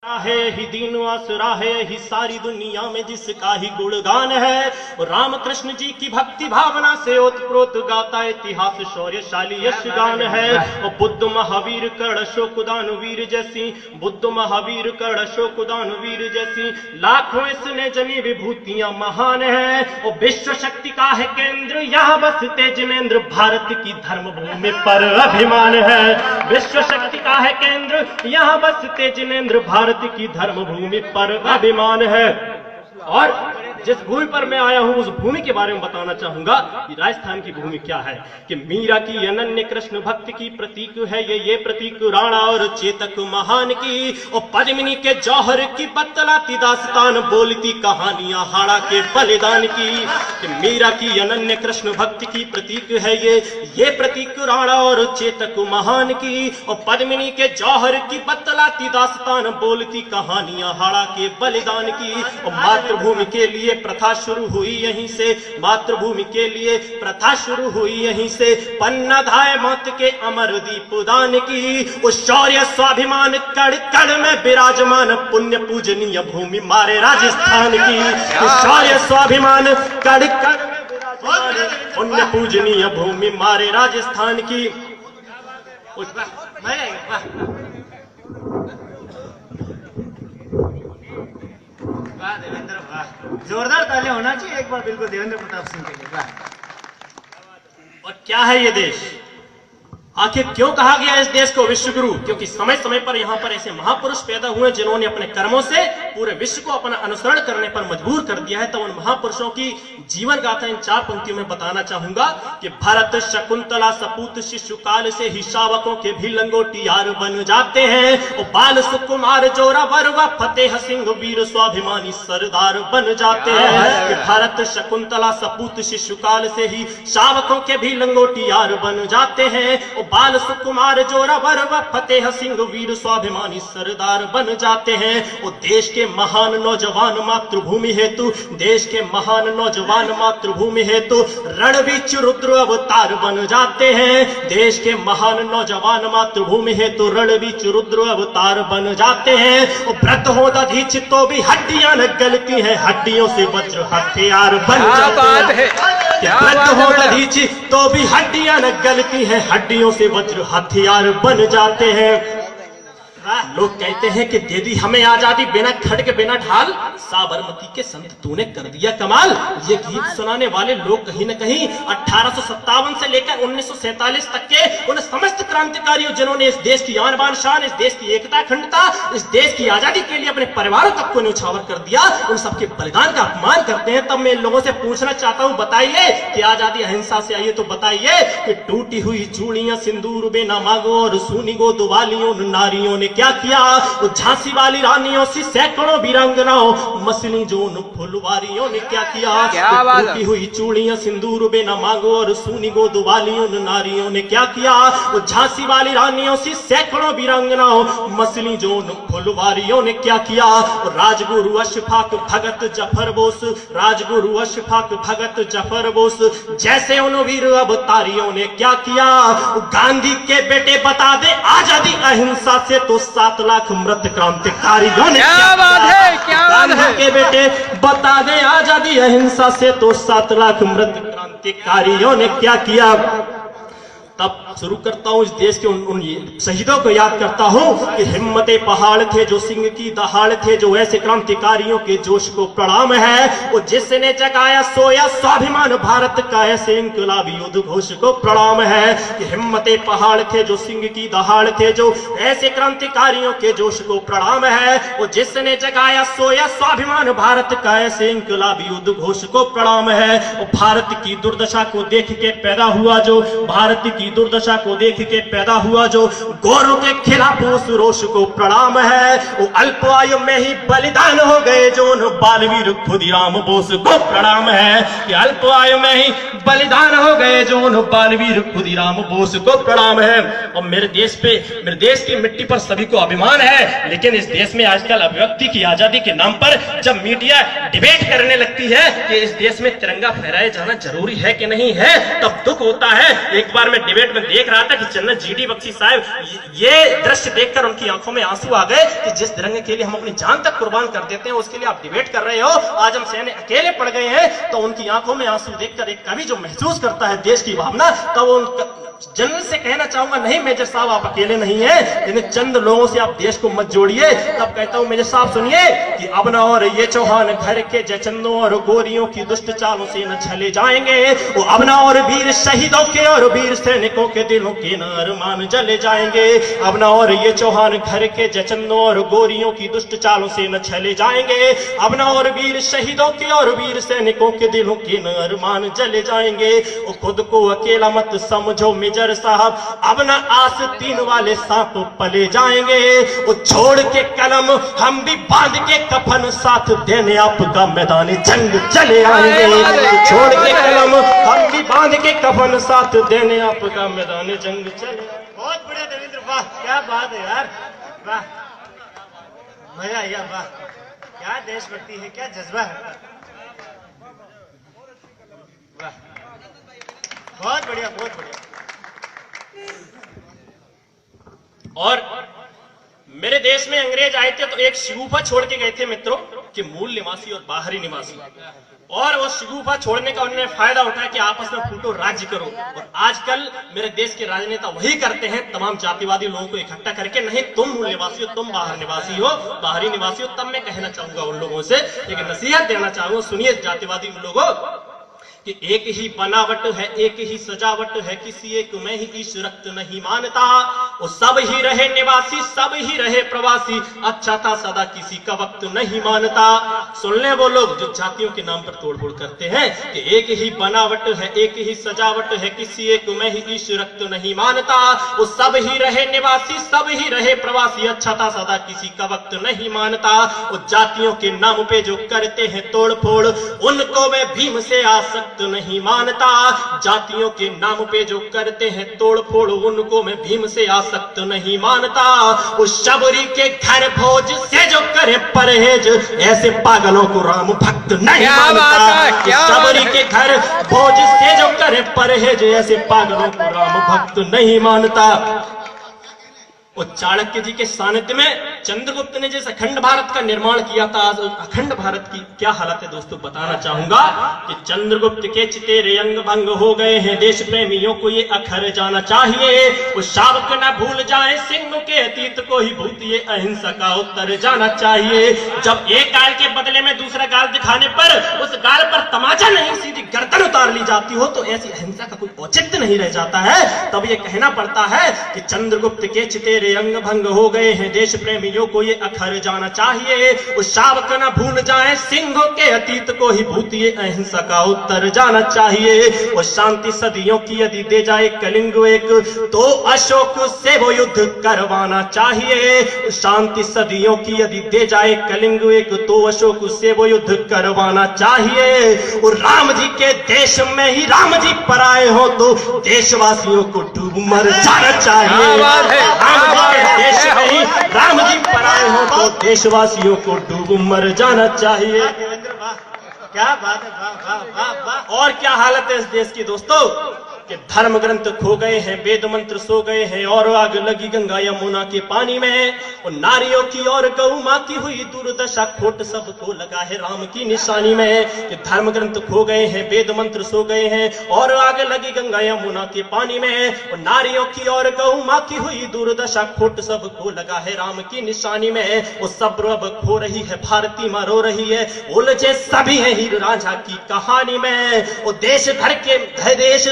है ही दीन आसरा है ही सारी दुनिया में जिसका ही गुणगान है। और राम कृष्ण जी की भक्ति भावना से ओतप्रोत गाता इतिहास शौर्यशाली यश गान है। और बुद्ध महावीर कर्ण अशोक दानवीर जैसी, बुद्ध महावीर कर्ण अशोक दानवीर जैसी लाखों इसने जमी विभूतियां महान है। और विश्व शक्ति का है केंद्र यहाँ बसते जिनेंद्र, भारत की धर्म भूमि पर अभिमान है। विश्व शक्ति का है केंद्र यहाँ बसते जिनेंद्र, भारत की धर्म भूमि पर अभिमान है। और जिस भूमि पर मैं आया हूं उस भूमि के बारे में बताना चाहूंगा कि राजस्थान की भूमि क्या है। कि मीरा की अनन्य कृष्ण भक्ति की प्रतीक है ये प्रतीक राणा और चेतक महान की। और पद्मिनी के जौहर की बतलाती दास्तान, बोलती कहानियां हाड़ा के बलिदान की। कि मीरा की अनन्य कृष्ण भक्ति की प्रतीक है ये प्रतीक राणा और चेतक महान की। और पद्मिनी के जौहर की बतलाती दास्तान, बोलती कहानियां हाड़ा के बलिदान की। और मातृभूमि के लिए प्रथा शुरू हुई यहीं से, मातृभूमि के लिए प्रथा शुरू हुई यहीं से। पन्ना धाय मौत के अमर दीप दान की। उस शौर्य स्वाभिमान कड़ कड़ में विराजमान, पुण्य पूजनीय भूमि मारे राजस्थान की। उस शौर्य स्वाभिमान कड़ कड़ में विराजमान, पुण्य पूजनीय भूमि मारे राजस्थान की। वाह देवेंद्र वाह, जोरदार तालियां होना चाहिए एक बार बिल्कुल देवेंद्र प्रताप सिंह के लिए। वाह। और क्या है ये देश? आखिर क्यों कहा गया इस देश को विश्व गुरु? क्योंकि समय समय पर यहाँ पर ऐसे महापुरुष पैदा हुए जिन्होंने अपने कर्मों से पूरे विश्व को अपना अनुसरण करने पर मजबूर कर दिया है। तो उन महापुरुषों की जीवन गाथा इन 4 पंक्तियों में बताना चाहूंगा। कि भरत शकुंतला सपूत शिशु काल से ही शावकों के भी लंगोटियार बन जाते हैं। और बाल सुकुमार जोरा बरवा फतेह सिंह वीर स्वाभिमानी सरदार बन जाते हैं। कि भरत शकुंतला सपूत शिशु काल से ही शावकों के भी लंगोटियार बन जाते हैं। बाल सुकुमार जोरा बरवा फतेह सिंह वीर स्वाभिमानी सरदार बन जाते हैं। और देश के महान नौजवान मातृभूमि हेतु, देश के महान नौजवान मातृभूमि हेतु रणवीर रुद्र अवतार बन जाते हैं। देश के महान नौजवान मातृभूमि हेतु रणवीर रुद्र अवतार बन जाते हैं। और व्रत हो दधीच तो भी हड्डियां न गलती हैं, हड्डियों से वज्र हथियार बन जाते हैं। व्रत हो दधीच तो भी हड्डियां न गलती हैं, हड्डियों से वज्र हथियार बन जाते हैं। लोग कहते हैं कि दे दी हमें आजादी बिना खड़ग बिना ढाल, साबरमती के संत तूने कर दिया कमाल। ये गीत सुनाने वाले लोग कहीं न कहीं 1857 से लेकर 1947 तक के उन समस्त क्रांतिकारियों जिन्होंने इस देश की आन बान शान, इस देश की एकता अखंडता, इस देश की आजादी के लिए अपने परिवारों तक को न्यौछावर कर दिया, उन सबके बलिदान का अपमान करते हैं। तब मैं इन लोगों से पूछना चाहता हूँ, बताइए कि आजादी अहिंसा से आई है तो बताइए कि टूटी हुई चूड़ियां सिंदूर बेना मांगो और सूनी गो दुवालियों नारियों ने क्या किया। झांसी वाली रानियों से सैकड़ों वीरांगनाओं मसली जोन फुलवारियों ने क्या किया। टूटी हुई चूड़ियां सिंदूर बेना मांगो और सूनी गो दुवालियों नारियों ने क्या किया। झांसी वाली रानियों से सैकड़ों वीरांगनाओं मसली जोन फुलवारियों ने क्या किया। राजगुरु अशफाक भगत जफर बोस, राजगुरु अशफाक भगत जफर बोस जैसे उन वीर अवतारियों ने क्या किया। गांधी के बेटे बता दे आजादी अहिंसा से तो 7 लाख मृत क्रांतिकारियों ने क्या बात है, क्या बात है। के बेटे बता दे आजादी अहिंसा से तो 7 लाख मृत क्रांतिकारियों ने क्या किया। तब शुरू करता हूं इस देश के उन शहीदों को याद करता हूं कि हिम्मते पहाड़ थे जो सिंह की दहाड़ थे, जो ऐसे क्रांतिकारियों के जोश को प्रणाम है। वो जिसने जगाया सोया स्वाभिमान भारत का, ऐसे इंकलाबी युद्ध घोष को प्रणाम है। कि हिम्मते पहाड़ थे जो सिंह की दहाड़ थे, जो ऐसे क्रांतिकारियों के जोश को प्रणाम है। वो जिसने जगाया सोया स्वाभिमान भारत का, ऐसे इंकलाबी युद्ध घोष को प्रणाम है। वो भारत की दुर्दशा को देख के पैदा हुआ, जो भारत की दुर्दशा को देख के पैदा हुआ, जो गौरों के खिलाफ उस रोष को प्रणाम है। वो अल्प आयु में ही बलिदान हो गए जो उन बालवीर खुदीराम बोस को प्रणाम है। कि अल्प आयु में ही बलिदान हो गए जो उन बालवीर खुदीराम बोस को प्रणाम है। और मेरे देश पे, मेरे देश की मिट्टी पर सभी को अभिमान है। लेकिन इस देश में आजकल अभिव्यक्ति की आजादी के नाम पर जब मीडिया डिबेट करने लगती है कि इस देश में तिरंगा फहराया जाना जरूरी है कि नहीं है, तब दुख होता है। एक बार मैं डिबेट में देख रहा था कि जनरल जीडी बख्शी साहब, ये दृश्य देखकर उनकी आंखों में आंसू आ गए कि जिस तिरंगे के लिए हम अपनी जान तक कुर्बान कर देते हैं, उसके लिए आप डिबेट कर रहे हो, आज हम सहने अकेले पड़ गए हैं। तो उनकी आंखों में आंसू देखकर एक कवि जो महसूस करता है देश की भावना, तो वो जनरल से कहना चाहूंगा, नहीं मेजर साहब आप अकेले नहीं हैं, इन चंद लोगों से आप देश को मत जोड़िए। तब कहता हूं मेजर साहब सुनिए कि अब न और ये चौहान घर के जयचंदों और गोरियों की दुष्ट चालों से न छले जाएंगे, वो अब न और वीर शहीदों के और वीर सैनिकों के दिलों के न अरमान जले जाएंगे। अब न और ये चौहान घर के जयचंदों और गोरियों की दुष्ट चालों से न छले जाएंगे, अब न और वीर शहीदों के और वीर सैनिकों के दिलों के न अरमान जले जाएंगे। वो खुद को अकेला मत समझो मेजर साहब, अब न आस्तीन वाले सांप पले जाएंगे, वो छोड़ के कलम हम भी बांध के कफन साथ देने आपका मैदान जंग चले आएंगे। छोड़ के कलम हम भी बांध के कफन साथ देने आपका मैदान जंग चले। बहुत बढ़िया देवेंद्र, वाह क्या बात है यार, वाह मजा आया, वाह क्या देशभक्ति है, क्या जज्बा है, वाह बहुत बढ़िया बहुत बढ़िया। और मेरे देश में अंग्रेज आए थे तो एक शिगुफा छोड़ के गए थे मित्रों, कि मूल निवासी और बाहरी निवासी, और वो शिगुफा छोड़ने का उन्होंने फायदा उठाया कि आपस में फूटो राज्य करो। और आजकल मेरे देश के राजनेता वही करते हैं, तमाम जातिवादी लोगों को इकट्ठा करके, नहीं तुम मूल निवासी हो, तुम बाहर निवासी हो, बाहरी निवासी हो। तब मैं कहना चाहूंगा उन लोगों से, लेकिन नसीहत देना चाहूंगा, सुनिए जातिवादी लोगों, कि एक ही बनावट है, एक ही सजावट है, किसी एक में ही ईश रक्त नहीं मानता। वो सब ही रहे निवासी, सब ही रहे प्रवासी, अच्छा था सदा किसी का वक्त नहीं मानता। सुन ले वो लोग जो जातियों के नाम पर तोड़फोड़ करते हैं कि एक ही बनावट है, एक ही सजावट है, किसी एक में ही ईश रक्त नहीं मानता। वो सब ही रहे निवासी, सब ही रहे प्रवासी, अच्छा था सदा किसी का वक्त नहीं मानता। वो जातियों के नाम पे जो करते हैं तोड़फोड़, उनको मैं भीम से आसक्त नहीं मानता। जातियों के नाम पे जो करते हैं तोड़फोड़, उनको मैं भीम से आसक्त नहीं मानता। उस शबरी के घर भोज से जो करे परहेज, ऐसे पागलों को राम भक्त नहीं मानता। शबरी के घर भोज से जो करे परहेज, ऐसे पागलों को राम भक्त नहीं मानता। और चाणक्य जी के सानिध्य में चंद्रगुप्त ने जिस अखंड भारत का निर्माण किया था, आज अखंड भारत की क्या हालत है दोस्तों बताना चाहूंगा कि चंद्रगुप्त के चितेरे अंग भंग हो गए हैं। देश प्रेमियों को ये अखर जाना चाहिए, वो शावक न भूल जाए सिंह के अतीत को ही भूत, ये अहिंसा का उत्तर जाना चाहिए। जब एक गाल के बदले में दूसरा गाल दिखाने पर उस गाल पर तमाचा नहीं सीधी गर्दन उतार ली जाती हो, तो ऐसी अहिंसा का कोई औचित्य नहीं रह जाता है। तब ये कहना पड़ता है कि चंद्रगुप्त के चितेरे अंग भंग हो गए हैं, देश प्रेमियों को ये अखर जाना चाहिए। उस शावक न भूल जाए सिंहों के अतीत को ही भूत, ये अहिंसा का उत्तर जाना चाहिए। और शांति सदियों की यदि दे जाए कलिंग एक, तो अशोक से वो युद्ध करवाना चाहिए। शांति सदियों की यदि दे जाए कलिंग एक, तो अशोक से वो युद्ध करवाना चाहिए। और राम जी के देश में ही राम जी पराए हो, तो देशवासियों को डूब मर जाना चाहिए। देश में ही राम जी पराए हो, तो देशवासियों को डूब मर जाना चाहिए। देवेंद्र वाह क्या बात है, वाह वाह वाह वाह। और क्या हालत है इस देश की दोस्तों कि धर्म ग्रंथ खो गए हैं, वेद मंत्र सो गए हैं, और आग लगी गंगा यमुना के पानी में। और नारियों की और गौ मां की हुई दुर्दशा, खोट सबको लगा है राम की निशानी में। कि धर्म ग्रंथ खो गए हैं, वेद मंत्र सो गए हैं, और आग लगी गंगा यमुना के पानी में। और नारियों की और गौ मां की हुई दुर्दशा, खोट सबको लगा है राम की निशानी में। वो सब रब खो रही है, भारती मां रो रही है, उलझे सभी है हीर रांझा की कहानी में। वो देश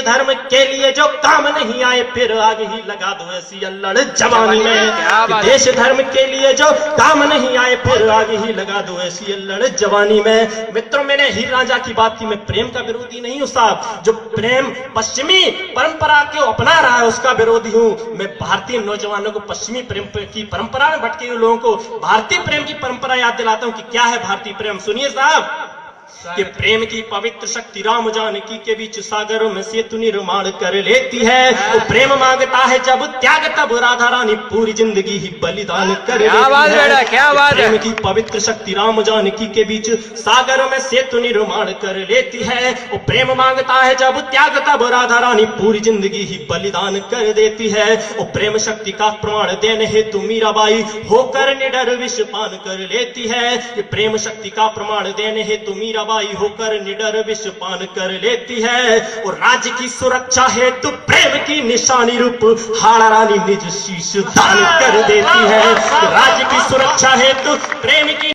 धर्म के लिए जो काम नहीं आए, फिर आग ही लगा दो ऐसी अल्लड़ जवानी में। देश धर्म के लिए जो काम नहीं आए, फिर आग ही लगा दो ऐसी अल्लड़ जवानी में। मित्रों मैंने हीर रांझा की बात की, मैं प्रेम का विरोधी नहीं हूं साहब। जो प्रेम पश्चिमी परंपरा को अपना रहा है उसका विरोधी हूं मैं। भारतीय नौजवानों को पश्चिमी प्रेम की परंपरा में भटके हुए लोगों को भारतीय प्रेम की परंपरा याद दिलाता हूं कि क्या है भारतीय प्रेम। सुनिए साहब कि प्रेम की पवित्र शक्ति राम जानकी के बीच सागर में सेतु निर्माण कर लेती है। वो प्रेम मांगता है जब त्याग, तब राधा रानी पूरी जिंदगी ही बलिदान कर देती है। बात बेटा, क्या बात है। प्रेम की पवित्र शक्ति राम जानकी के बीच सागर में सेतु निर्माण कर लेती है। वो प्रेम मांगता है जब त्याग, तब राधा रानी पूरी जिंदगी ही बलिदान कर देती है। वो प्रेम शक्ति का प्रमाण देने हेतु मीराबाई होकर निडर विष पान कर लेती है। ये प्रेम शक्ति का प्रमाण देने हेतु मीराबाई होकर निडर विष पान कर लेती है। और राज्य की सुरक्षा हेतु प्रेम की निशानी रूप हाड़ा रानी निज शीश दान कर देती है। राज्य की सुरक्षा हेतु प्रेम की